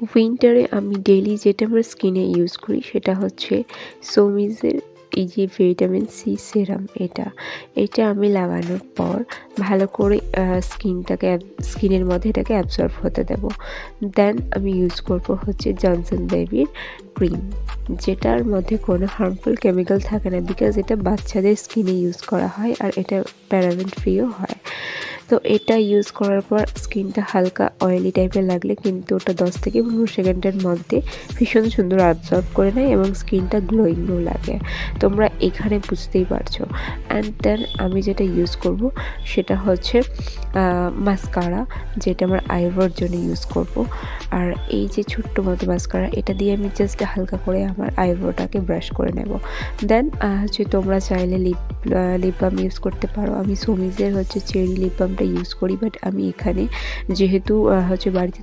উইন্টারে আমি ডেইলি যেটা আমার স্কিনে ইউজ করি সেটা হচ্ছে সোমিজের এই যে ভিটামিন সি সিরাম। এটা আমি লাগানোর পর ভালো করে স্কিনের মধ্যে এটাকে অ্যাবজর্ব হতে দেব। দেন আমি ইউজ করব হচ্ছে জনসন বেবির ক্রিম, যেটার মধ্যে কোনো হার্মফুল কেমিক্যাল থাকে না, বিকজ এটা বাচ্চাদের স্কিনে ইউজ করা হয় আর এটা প্যারাবেন ফ্রিও হয়। তো এটা ইউজ করার পর স্কিনটা হালকা অয়েলি টাইপের লাগলে কিন্তু ওটা 10 থেকে 15 সেকেন্ডের মধ্যে ভীষণ সুন্দর অ্যাবজর্ব করে নেয় এবং স্কিনটা গ্লোয়িংও লাগে। তোমরা এখানে বুঝতেই পারছো। অ্যান্ড দেন আমি যেটা ইউজ করব সেটা হচ্ছে মাস্কারা, যেটা আমার আইব্রোর জন্য ইউজ করব। আর এই যে ছোট্ট মতো মাস্কারা, এটা দিয়ে আমি জাস্ট হালকা করে আমার আইব্রোটাকে ব্রাশ করে নেব। দেন হচ্ছে তোমরা চাইলে লিপ বাম ইউজ করতে পারো। আমি সোমিজের হচ্ছে চেরি লিপ বামটা ইউজ করি, বাট আমি এখানে যেহেতু হচ্ছে বাড়িতে